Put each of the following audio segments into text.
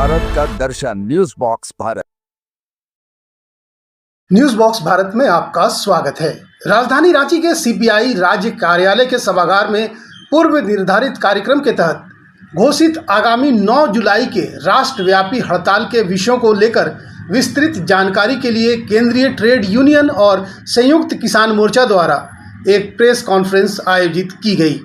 भारत का दर्शन news box Bharat. News box Bharat में आपका स्वागत है। राजधानी रांची के सीपीआई राज्य कार्यालय के सभागार में पूर्व निर्धारित कार्यक्रम के तहत घोषित आगामी 9 जुलाई के राष्ट्रव्यापी हड़ताल के विषयों को लेकर विस्तृत जानकारी के लिए केंद्रीय ट्रेड यूनियन और संयुक्त किसान मोर्चा द्वारा एक प्रेस कॉन्फ्रेंस आयोजित की गई।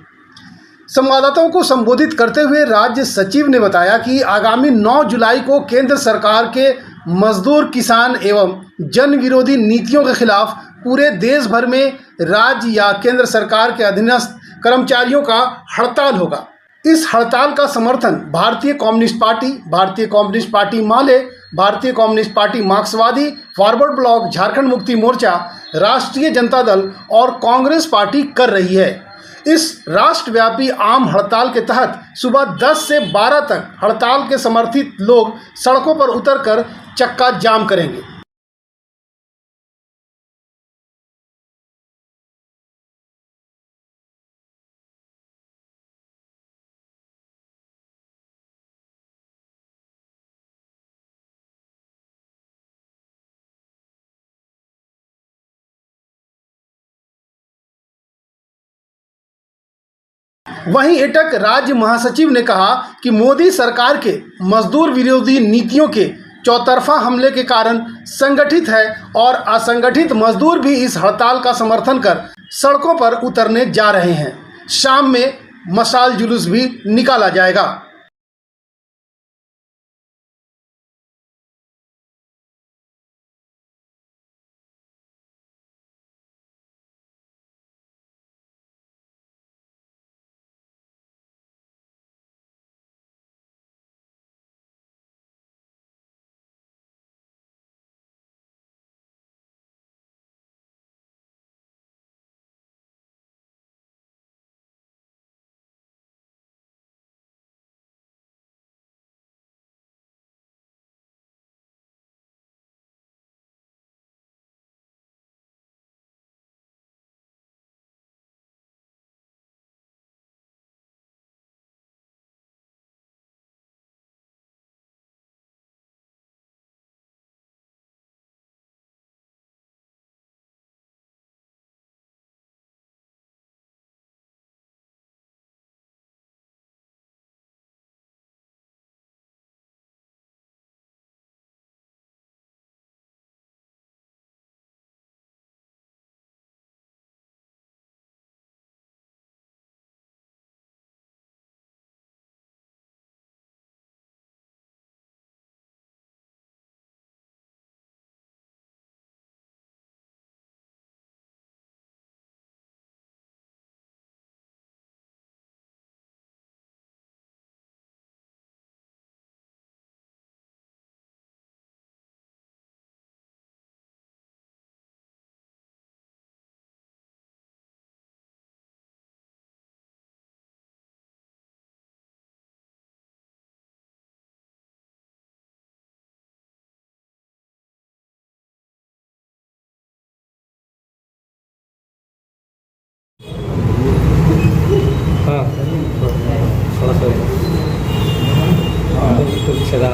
संवाददाताओं को संबोधित करते हुए राज्य सचिव ने बताया कि आगामी 9 जुलाई को केंद्र सरकार के मजदूर, किसान एवं जन विरोधी नीतियों के खिलाफ पूरे देश भर में राज्य या केंद्र सरकार के अधीनस्थ कर्मचारियों का हड़ताल होगा। इस हड़ताल का समर्थन भारतीय कम्युनिस्ट पार्टी माले, भारतीय कम्युनिस्ट पार्टी मार्क्सवादी, फॉरवर्ड ब्लॉक, झारखंड मुक्ति मोर्चा, राष्ट्रीय जनता दल और कांग्रेस पार्टी कर रही है। इस राष्ट्रव्यापी आम हड़ताल के तहत सुबह 10 से 12 तक हड़ताल के समर्थित लोग सड़कों पर उतरकर चक्का जाम करेंगे। वहीं एटक राज्य महासचिव ने कहा कि मोदी सरकार के मजदूर विरोधी नीतियों के चौतरफा हमले के कारण संगठित है और असंगठित मजदूर भी इस हड़ताल का समर्थन कर सड़कों पर उतरने जा रहे हैं। शाम में मशाल जुलूस भी निकाला जाएगा।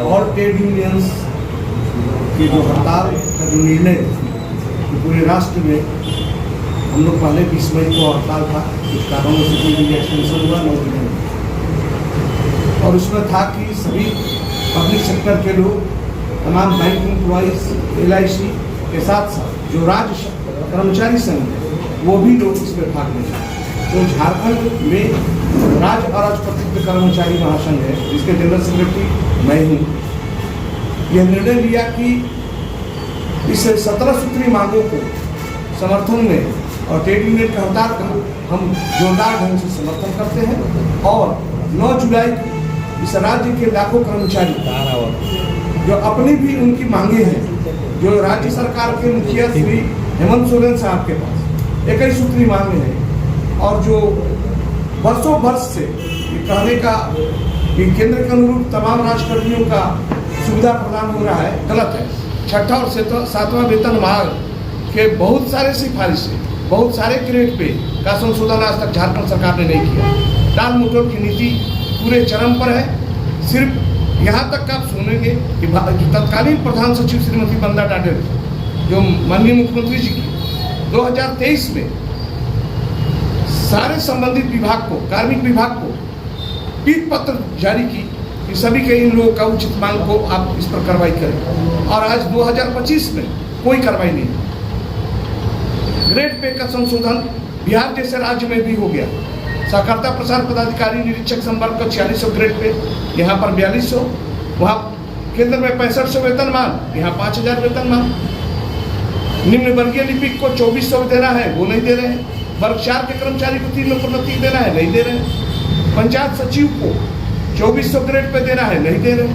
और ट्रेड यूनियंस की जो हड़ताल का जो निर्णय कि पूरे राष्ट्र में हम लोग पहले 20 मई को हड़ताल था, कुछ कारणों से कोई भी एक्सटेंशन हुआ 9 जुलाई में, और उसमें था कि सभी पब्लिक सेक्टर के लोग, तमाम बैंक एम्प्लॉइज, LIC के साथ साथ जो राज्य कर्मचारी संघ है वो भी लोग इसमें भाग लेंगे। तो झारखंड में राज्य अराजपत्रित कर्मचारी महासंघ है, जिसके जनरल सेक्रेटरी मैं हूँ, यह निर्णय लिया कि इस 17 सूत्री मांगों को समर्थन में और ट्रेड यूनियन के हड़ताल का हम जोरदार ढंग से समर्थन करते हैं और 9 जुलाई को इस राज्य के लाखों कर्मचारी जो अपनी भी उनकी मांगे हैं, जो राज्य सरकार के मुखिया श्री हेमंत सोरेन साहब के पास 21 सूत्री मांगे हैं और जो वर्षों वर्ष से ये कहने का कि केंद्र के अनुरूप तमाम राजकर्मियों का सुविधा प्रदान हो रहा है, गलत है। 6ठा और 7वां वेतनमान के बहुत सारे सिफारिशें, बहुत सारे ग्रेड पे का संशोधन आज तक झारखंड सरकार ने नहीं किया। टाल मटोल की नीति पूरे चरम पर है। सिर्फ यहाँ तक आप सुनेंगे कि तत्कालीन प्रधान सचिव श्रीमती बंदा डाडेल, जो माननीय मुख्यमंत्री जी की 2023 में सारे संबंधित विभाग को, कार्मिक विभाग को पीठ पत्र जारी की कि सभी के इन लोगों का उचित मांग को आप इस पर कार्रवाई करें, और आज 2025 में कोई कार्रवाई नहीं। ग्रेड पे का संशोधन बिहार जैसे राज्य में भी हो गया। सहकारिता प्रसार पदाधिकारी निरीक्षक संवर्ग का 4600 ग्रेड पे, यहाँ पर 4200, वहाँ केंद्र में 6500 वेतनमान, यहाँ 5000 वेतनमान। निम्न वर्गीय लिपिक को 2400 देना है, वो नहीं दे रहे हैं। वर्ग 4 के कर्मचारी को 3 प्रोन्नति देना है, नहीं दे रहे हैं। पंचायत सचिव को 2400 ग्रेड पे देना है, नहीं दे रहे।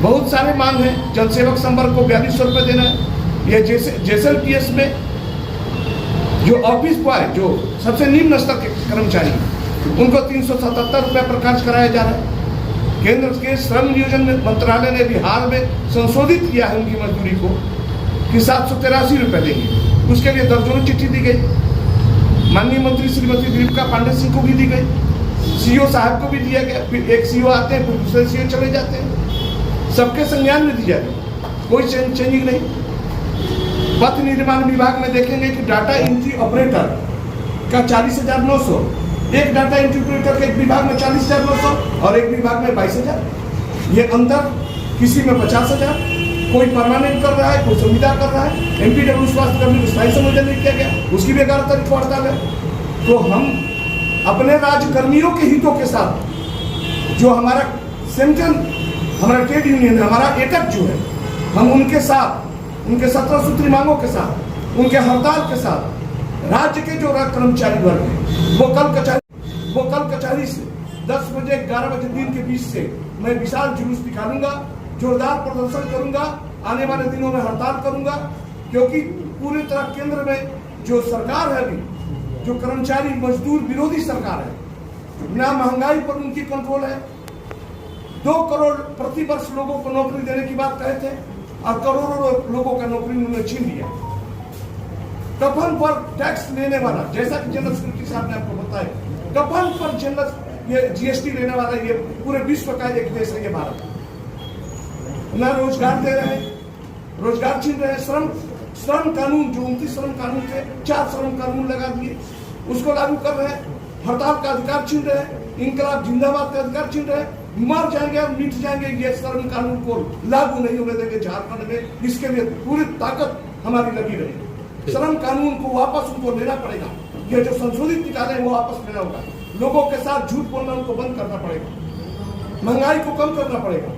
बहुत सारे मांग है। जल सेवक संवर्ग को 4200 रुपये देना है। ये JSLPS में जो ऑफिस बॉय, जो सबसे निम्न स्तर के कर्मचारी, उनको 377 रुपये पर कार्य कराया जा रहा है। केंद्र के श्रम नियोजन मंत्रालय ने भी हाल में संशोधित किया है उनकी मजदूरी को कि 783 रुपये देंगे। उसके लिए दर्जनों चिट्ठी दी गई। माननीय मंत्री श्रीमती दीपिका पांडे सिंह को भी दी गई, CO साहब को भी दिया गया। फिर एक CO आते हैं, फिर दूसरे CO चले जाते हैं, सबके संज्ञान में दी जाती, कोई चेंजिंग नहीं। पथ निर्माण विभाग में देखेंगे कि डाटा एंट्री ऑपरेटर का 40,900, एक डाटा एंट्री ऑपरेटर के एक विभाग में 40,900 और एक विभाग में 22,000। ये अंतर, किसी में 50,000, कोई परमानेंट कर रहा है, कोई संविदा कर रहा है। MPW स्वास्थ्य कर्मी को स्थायी संविदा नहीं किया गया, उसकी भी 11 तारीख को हड़ताल है। तो हम अपने राज्य कर्मियों के हितों के साथ, जो हमारा सेंट्रल, हमारा ट्रेड यूनियन है, हमारा एकक जो है, हम उनके साथ, उनके 17 सूत्री मांगों के साथ, उनके हड़ताल के साथ, राज्य के जो कर्मचारी वर्ग है, वो कल कचहरी से 10 बजे 11 बजे दिन के बीच से मैं विशाल जुलूस निकालूंगा, जोरदार प्रदर्शन करूंगा, आने वाले दिनों में हड़ताल करूंगा, क्योंकि पूरी तरह केंद्र में जो सरकार है अभी, जो कर्मचारी मजदूर विरोधी सरकार है, ना महंगाई पर उनकी कंट्रोल है। 2 करोड़ प्रति वर्ष लोगों को नौकरी देने की बात कहे थे और करोड़ों लोगों का नौकरी उन्होंने छीन लिया। कफन पर टैक्स लेने वाला, जैसा कि जनरल सेक्रेटरी साहब ने आपको बताया, कफन पर जनरल ये GST लेने वाला ये पूरे विश्व का एक देश है ये भारत। ना रोजगार दे रहे हैं, रोजगार छीन रहे हैं। श्रम कानून, जो 29 श्रम कानून थे, 4 श्रम कानून लगा दिए, उसको लागू कर रहे हैं। हड़ताल का अधिकार छीन रहे हैं, इनकलाब जिंदाबाद का अधिकार छीन रहे हैं। मर जाएंगे और मिट जाएंगे, ये श्रम कानून को लागू नहीं होने देंगे झारखंड में। इसके लिए पूरी ताकत हमारी लगी रहेगी। श्रम कानून को वापस उनको लेना पड़ेगा। ये जो संशोधित निकाले हैं वो वापस लेना होगा। लोगों के साथ झूठ बोलना उनको बंद करना पड़ेगा। महंगाई को कम करना पड़ेगा।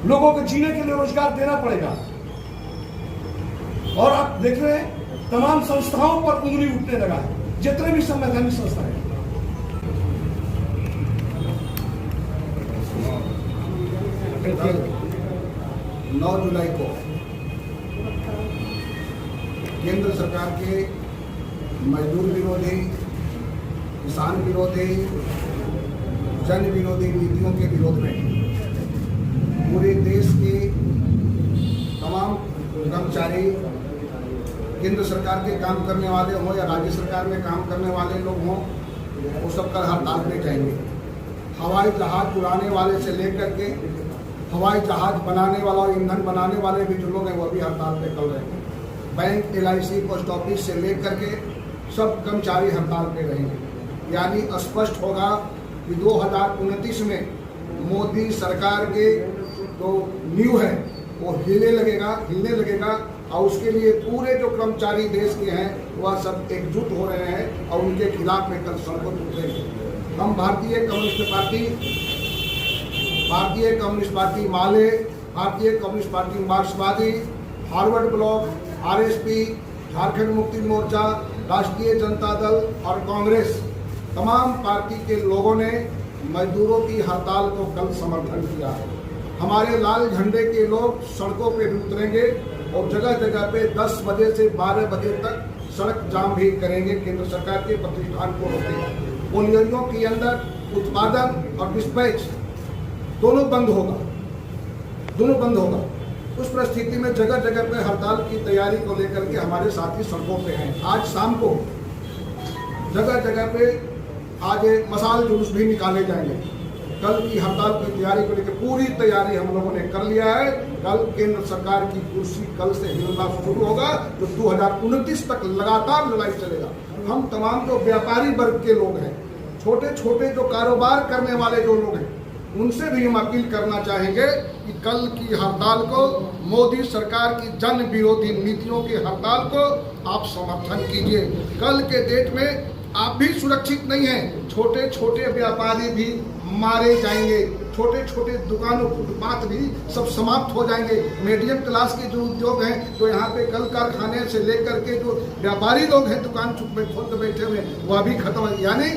लोगों को जीने के लिए रोजगार देना पड़ेगा। और आप देख रहे हैं तमाम संस्थाओं पर उंगली उठने लगा है, जितने भी संवैधानिक संस्थाएं। 9 जुलाई को केंद्र सरकार के मजदूर विरोधी, किसान विरोधी, जन विरोधी नीतियों के विरोध में पूरे देश के तमाम कर्मचारी, केंद्र सरकार के काम करने वाले हों या राज्य सरकार में काम करने वाले लोग हों, वो सब कल हड़ताल पे जाएंगे। हवाई जहाज उड़ाने वाले से लेकर के हवाई जहाज बनाने वाला और ईंधन बनाने वाले भी जो लोग हैं वो भी हड़ताल पे कल रहेंगे। बैंक, LIC, पोस्ट ऑफिस से लेकर के सब कर्मचारी हड़ताल पे रहेंगे। यानी स्पष्ट होगा कि 2029 में मोदी सरकार के जो नींव है वो हिलने लगेगा और उसके लिए पूरे जो कर्मचारी देश के हैं वह सब एकजुट हो रहे हैं और उनके खिलाफ में कल सड़कों पर उतरेंगे। हम भारतीय कम्युनिस्ट पार्टी माले, भारतीय कम्युनिस्ट पार्टी मार्क्सवादी, forward block, RSP, Jharkhand Mukti Morcha, राष्ट्रीय जनता दल और कांग्रेस, तमाम पार्टी के लोगों ने मजदूरों की हड़ताल को कल समर्थन किया है। हमारे लाल झंडे के लोग सड़कों पे भी उतरेंगे और जगह जगह पे 10 बजे से 12 बजे तक सड़क जाम भी करेंगे। केंद्र सरकार के प्रतिष्ठान को रोकेंगे। कोलियरियों के अंदर उत्पादन और डिस्पैच दोनों बंद होगा। उस परिस्थिति में जगह जगह पे हड़ताल की तैयारी को लेकर के हमारे साथी सड़कों पे हैं। आज शाम को जगह जगह पे आज मसाल जुलूस भी निकाले जाएंगे। कल की हड़ताल की तैयारी को लेकर पूरी तैयारी हम लोगों ने कर लिया है। कल केंद्र सरकार की कुर्सी कल से हिलना शुरू होगा, जो 2029 तक लगातार लड़ाई चलेगा। हम तमाम जो व्यापारी वर्ग के लोग हैं, छोटे छोटे जो कारोबार करने वाले जो लोग हैं, उनसे भी हम अपील करना चाहेंगे कि कल की हड़ताल को, मोदी सरकार की जन विरोधी नीतियों की हड़ताल को आप समर्थन कीजिए। कल के डेट में आप भी सुरक्षित नहीं हैं, छोटे छोटे व्यापारी भी मारे जाएंगे, छोटे छोटे दुकानों फुटपाथ भी सब समाप्त हो जाएंगे। मीडियम क्लास के जो उद्योग हैं, जो यहाँ पे कल कारखाने से लेकर के जो व्यापारी लोग हैं दुकान चुप में खोल कर बैठे हुए, वह भी खत्म है। यानी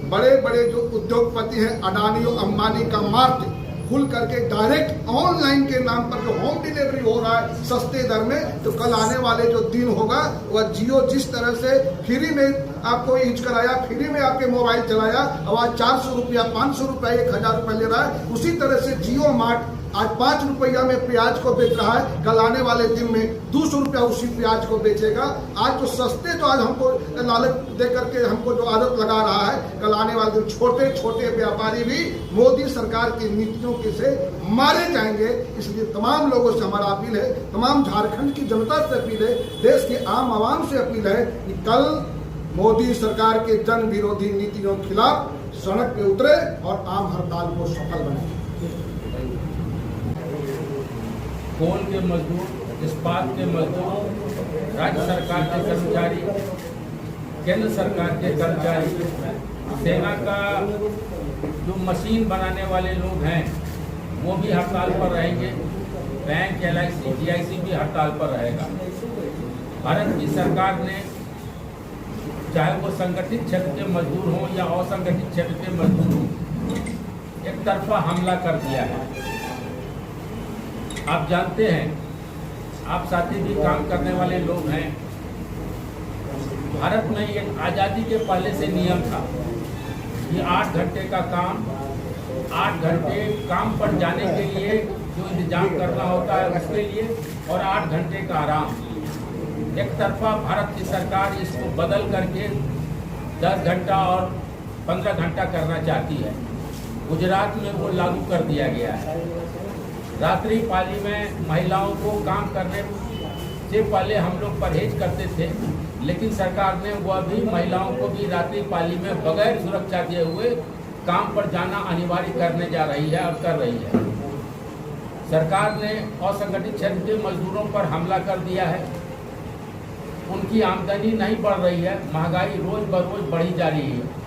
बड़े बड़े जो उद्योगपति हैं, अडानी और अंबानी का मार्ग खुल करके डायरेक्ट ऑनलाइन के नाम पर जो होम डिलीवरी हो रहा है सस्ते दर में, तो कल आने वाले जो दिन होगा वह जियो जिस तरह से फ्री में आपको यूज कराया, फ्री में आपके मोबाइल चलाया, अब आज 400 रुपया, 500 रुपया, 1000 रुपया ले रहा है, उसी तरह से जियो मार्ट आज 5 रुपया में प्याज को बेच रहा है, कल आने वाले दिन में 200 रुपया उसी प्याज को बेचेगा। आज जो सस्ते जो आज हमको लालच दे करके हमको जो आदत लगा रहा है, कल आने वाले दिन छोटे छोटे व्यापारी भी मोदी सरकार की नीतियों के से मारे जाएंगे। इसलिए तमाम लोगों से हमारा अपील है, तमाम झारखंड की जनता से अपील है, देश के आम आवाम से अपील है कि कल मोदी सरकार के जन विरोधी नीतियों के खिलाफ सड़क पे उतरे और आम हड़ताल को सफल बनाए। कोल के मजदूर, इस्पात के मजदूर, राज्य सरकार के कर्मचारी, केंद्र सरकार के कर्मचारी, सेना का जो मशीन बनाने वाले लोग हैं वो भी हड़ताल पर रहेंगे। बैंक, LIC, GIC भी हड़ताल पर रहेगा। भारत की सरकार ने चाहे वो संगठित क्षेत्र के मजदूर हों या असंगठित क्षेत्र के मजदूर हों, एक तरफा हमला कर दिया है। आप जानते हैं, आप साथी भी काम करने वाले लोग हैं, भारत में ये आज़ादी के पहले से नियम था कि 8 घंटे का काम, 8 घंटे काम पर जाने के लिए जो इंतजाम करना होता है उसके लिए, और 8 घंटे का आराम। एक तरफा भारत की सरकार इसको बदल करके 10 घंटा और 15 घंटा करना चाहती है। गुजरात में वो लागू कर दिया गया है। रात्रि पाली में महिलाओं को काम करने से पहले हम लोग परहेज करते थे, लेकिन सरकार ने वह भी महिलाओं को भी रात्रि पाली में बगैर सुरक्षा दिए हुए काम पर जाना अनिवार्य करने जा रही है और कर रही है। सरकार ने असंगठित क्षेत्र के मजदूरों पर हमला कर दिया है। उनकी आमदनी नहीं बढ़ रही है, महंगाई रोज बरोज बढ़ी जा रही है।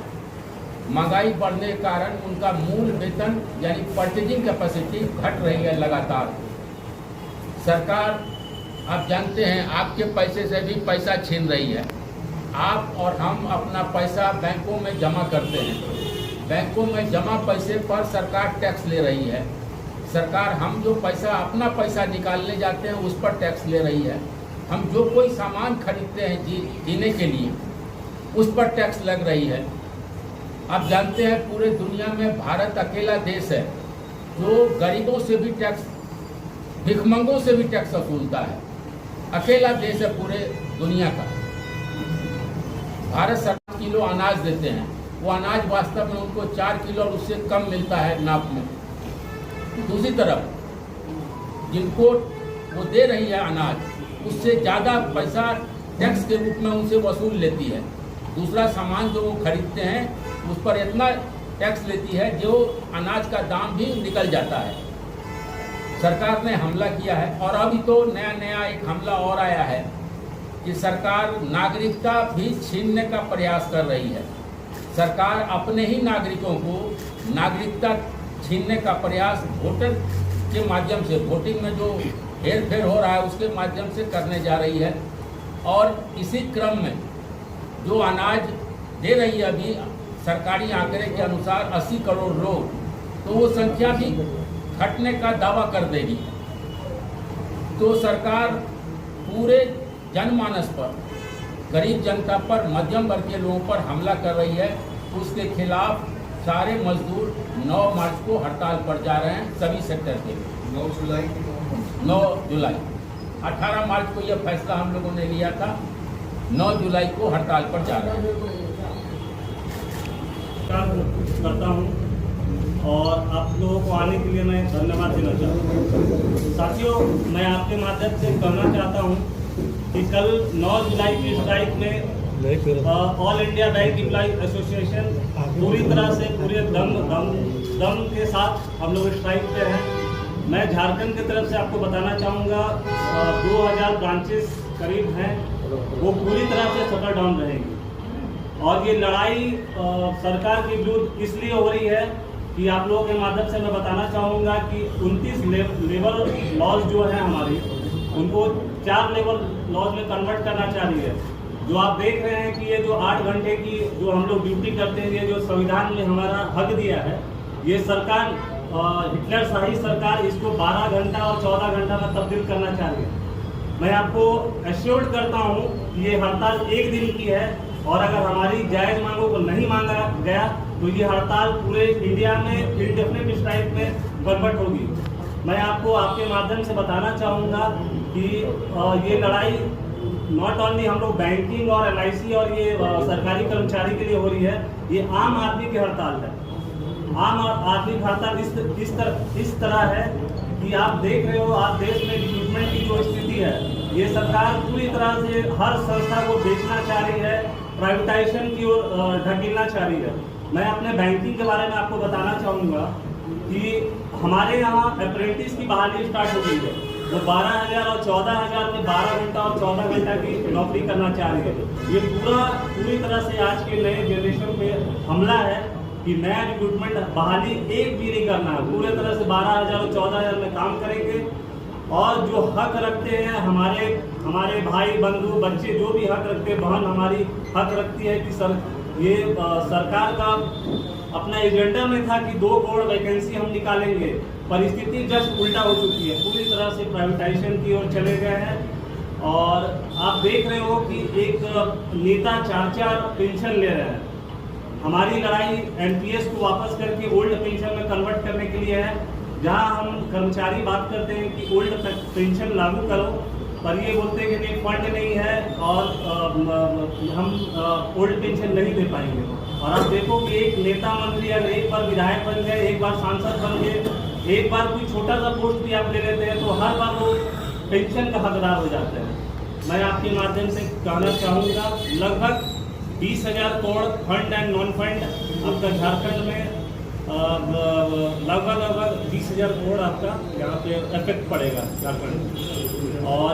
महंगाई बढ़ने के कारण उनका मूल वेतन यानी परचेजिंग कैपेसिटी घट रही है लगातार। सरकार, आप जानते हैं, आपके पैसे से भी पैसा छीन रही है। आप और हम अपना पैसा बैंकों में जमा करते हैं, बैंकों में जमा पैसे पर सरकार टैक्स ले रही है। सरकार, हम जो पैसा अपना पैसा निकालने जाते हैं उस पर टैक्स ले रही है। हम जो कोई सामान खरीदते हैं जीने के लिए उस पर टैक्स लग रही है। आप जानते हैं, पूरे दुनिया में भारत अकेला देश है जो गरीबों से भी टैक्स, भिखमंगों से भी टैक्स वसूलता है। अकेला देश है पूरे दुनिया का। भारत सरकार किलो अनाज देते हैं, वो अनाज वास्तव में उनको 4 किलो और उससे कम मिलता है नाप में। दूसरी तरफ जिनको वो दे रही है अनाज, उससे ज़्यादा पैसा टैक्स के रूप में उनसे वसूल लेती है। दूसरा सामान जो वो खरीदते हैं उस पर इतना टैक्स लेती है जो अनाज का दाम भी निकल जाता है। सरकार ने हमला किया है, और अभी तो नया एक हमला और आया है कि सरकार नागरिकता भी छीनने का प्रयास कर रही है। सरकार अपने ही नागरिकों को नागरिकता छीनने का प्रयास वोटर के माध्यम से, वोटिंग में जो हेरफेर हो रहा है उसके माध्यम से करने जा रही है। और इसी क्रम में जो अनाज दे रही है अभी सरकारी आंकड़े के अनुसार 80 करोड़ लोग, तो वो संख्या भी घटने का दावा कर देगी। तो सरकार पूरे जनमानस पर, गरीब जनता पर, मध्यम वर्ग के लोगों पर हमला कर रही है। उसके खिलाफ सारे मजदूर 9 मार्च को हड़ताल पर जा रहे हैं सभी सेक्टर के। 9 जुलाई 18 मार्च को यह फैसला हम लोगों ने लिया था, 9 जुलाई को हड़ताल पर जा रहे हैं। करता हूँ और आप लोगों को आने के लिए मैं धन्यवाद देना चाहता हूँ। साथियों, मैं आपके माध्यम से कहना चाहता हूँ कि कल 9 जुलाई की स्ट्राइक में all India bank employee association पूरी तरह से पूरे दम के साथ हम लोग स्ट्राइक पे हैं। मैं झारखंड की तरफ से आपको बताना चाहूँगा 2000 ब्रांचेस करीब हैं, वो पूरी तरह से शटर डाउन रहेंगी। और ये लड़ाई सरकार के विरुद्ध इसलिए हो रही है कि आप लोगों के माध्यम से मैं बताना चाहूँगा कि 29 लेबर लॉज जो है हमारी, उनको 4 लेबर लॉज में कन्वर्ट करना चाह रही है। जो आप देख रहे हैं कि ये जो 8 घंटे की जो हम लोग ड्यूटी करते हैं, ये जो संविधान ने हमारा हक दिया है, ये सरकार हिटलर शाही सरकार इसको 12 घंटा और 14 घंटा में तब्दील करना चाह रही है। मैं आपको एश्योर्ड करता हूँ कि ये हड़ताल 1 दिन की है, और अगर हमारी जायज़ मांगों को नहीं मांगा गया तो ये हड़ताल पूरे इंडिया में इंडेफिनिट स्ट्राइक में कन्वर्ट होगी। मैं आपको आपके माध्यम से बताना चाहूँगा कि ये लड़ाई नॉट ओनली हम लोग बैंकिंग और LIC और ये सरकारी कर्मचारी के लिए हो रही है, ये आम आदमी की हड़ताल है। आम आदमी की हड़ताल इस तरह है कि आप देख रहे हो, आप देश में रिक्रूटमेंट की जो स्थिति है, ये सरकार पूरी तरह से हर संस्था को बेचना चाह रही है, प्राइवेटाइजेशन की ओर ढकेलना चाह रही है। मैं अपने बैंकिंग के बारे में आपको बताना चाहूँगा कि हमारे यहाँ अप्रेंटिस की बहाली स्टार्ट हो गई है। वो 12,000 और 14,000 में 12 घंटा और 14 घंटा की नौकरी करना चाह रही है। ये पूरी तरह से आज के नए जनरेशन पे हमला है कि नया रिक्रूटमेंट बहाली एक भी नहीं करना है। पूरे तरह से 12,000 और 14,000 में काम करेंगे, और जो हक रखते हैं हमारे भाई बंधु बच्चे जो भी हक रखते हैं, बहन हमारी हक रखती है कि सरकार का अपना एजेंडा में था कि 2 करोड़ वैकेंसी हम निकालेंगे। परिस्थिति जस्ट उल्टा हो चुकी है, पूरी तरह से प्राइवेटाइजेशन की ओर चले गए हैं। और आप देख रहे हो कि एक नेता 4-4 पेंशन ले रहे हैं। हमारी लड़ाई NPS को वापस करके ओल्ड पेंशन में कन्वर्ट करने के लिए है। जहां हम कर्मचारी बात करते हैं कि ओल्ड पेंशन लागू करो, पर ये बोलते हैं कि नहीं, फंड नहीं है और हम ओल्ड पेंशन नहीं दे पाएंगे। और आप देखो कि एक नेता मंत्री अगर एक बार विधायक बन गए, एक बार सांसद बन गए, एक बार कोई छोटा सा पोस्ट भी आप ले लेते हैं, तो हर बार वो पेंशन का हकदार हो जाते हैं। मैं आपके माध्यम से कहना चाहूँगा, लगभग 20,000 crore fund and non fund आपका झारखंड में लगभग 20,000 करोड़ आपका यहाँ पे इफेक्ट पड़ेगा झारखंड में। और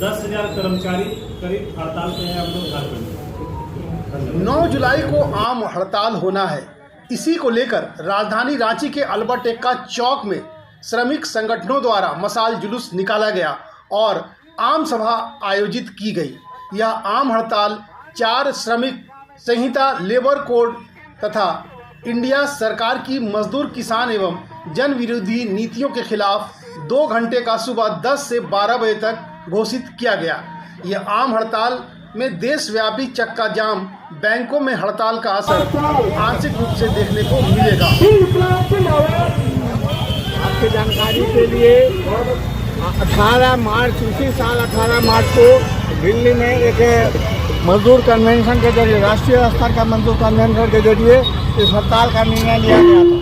10,000 कर्मचारी करीब हड़ताल पे हैं हम लोग झारखंड में। 9 जुलाई को आम हड़ताल होना है। इसी को लेकर राजधानी रांची के अल्बर्ट चौक में श्रमिक संगठनों द्वारा मशाल जुलूस निकाला गया और आम सभा आयोजित की गई। यह आम हड़ताल 4 श्रमिक संहिता, लेबर कोड तथा इंडिया सरकार की मजदूर, किसान एवं जन विरोधी नीतियों के खिलाफ 2 घंटे का सुबह 10 से 12 बजे तक घोषित किया गया। यह आम हड़ताल में देशव्यापी चक्का जाम, बैंकों में हड़ताल का असर आंशिक रूप से देखने को मिलेगा। आपकी जानकारी के लिए 18 मार्च इसी साल 18 मार्च को दिल्ली में एक मजदूर कन्वेंशन के जरिए, राष्ट्रीय स्तर का मजदूर कन्वेंशन के जरिए इस हड़ताल का निर्णय लिया गया था।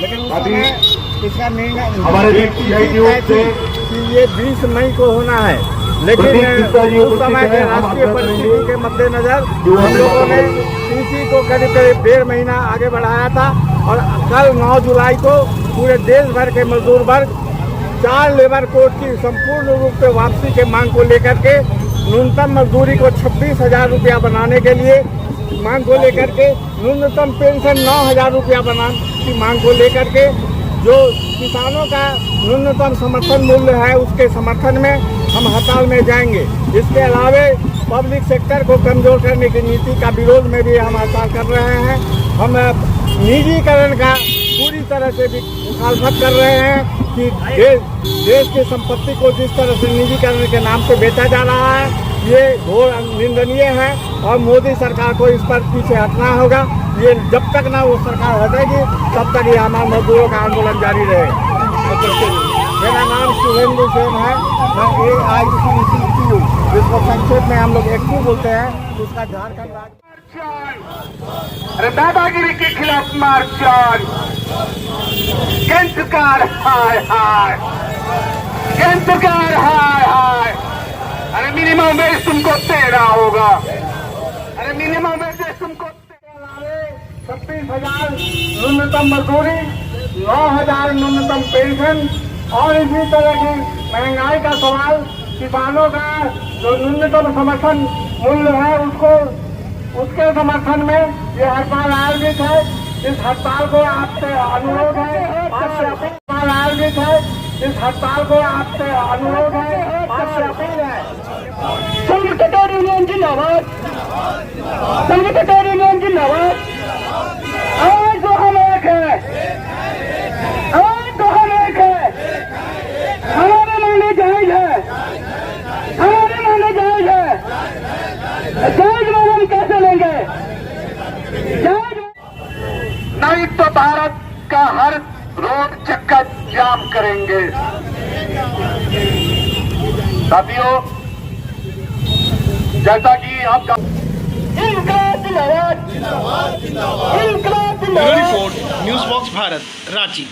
लेकिन उस समय इसका निर्णय कि ये 20 मई को होना है, लेकिन उस समय के राष्ट्रीय परिस्थिति के मद्देनजर हम लोगों ने इसी को करीब 1.5 महीना आगे बढ़ाया था। और कल 9 जुलाई को पूरे देश भर के मजदूर वर्ग 4 लेबर कोड की संपूर्ण रूप से वापसी के मांग को लेकर के, न्यूनतम मजदूरी को 26,000 रुपया बनाने के लिए मांग को लेकर के, न्यूनतम पेंशन 9,000 रुपया बनाने की मांग को लेकर के, जो किसानों का न्यूनतम समर्थन मूल्य है उसके समर्थन में हम हड़ताल में जाएंगे। इसके अलावा पब्लिक सेक्टर को कमजोर करने की नीति का विरोध में भी हम हड़ताल कर रहे हैं। हम निजीकरण का पूरी तरह से भी मुखालफत कर रहे हैं कि देश की संपत्ति को जिस तरह से निजीकरण के नाम पे बेचा जा रहा है, ये घोर निंदनीय है और मोदी सरकार को इस पर पीछे हटना होगा। ये जब तक ना वो सरकार हटेगी तब तक ये हमारे मजदूरों का आंदोलन जारी रहेगा। मेरा नाम शुभेंदु सेन है, मैं AICTU, जिसको संक्षेप में हम लोग एक्टिव बोलते हैं, उसका झारखंड राज्य। अरे दादागिरी के खिलाफ मार्च। केंद्र सरकार हाय हाय, केंद्र सरकार हाय हाय। अरे मिनिमम वेज तुमको देना होगा, अरे मिनिमम वेज तुमको 36,000 न्यूनतम मजदूरी, 9,000 न्यूनतम पेंशन और इसी तरह की महंगाई का सवाल, किसानों का जो न्यूनतम समर्थन मूल्य है उसके समर्थन में ये हड़ताल आयोजित है। इस हड़ताल को आपसे अनुरोध है, हड़ताल आयोजित है, इस हड़ताल को आपसे अनुरोध है, आपसे अपील है। संघ यूनियन जिंदाबाद, संघ यूनियन जिंदाबाद। आज तो हम एक है, आज तो हम एक है। हमारे मांगे जायज है, हमारे मांगे जायज है। जायज में हम कैसे लेंगे? जायज नहीं तो भारत का हर रोड चक्कर जाम करेंगे। साथियों, जैसा कि आपका इनकलाब जिंदाबाद, इनकलाब जिंदाबाद। Report news box Bharat, Ranchi.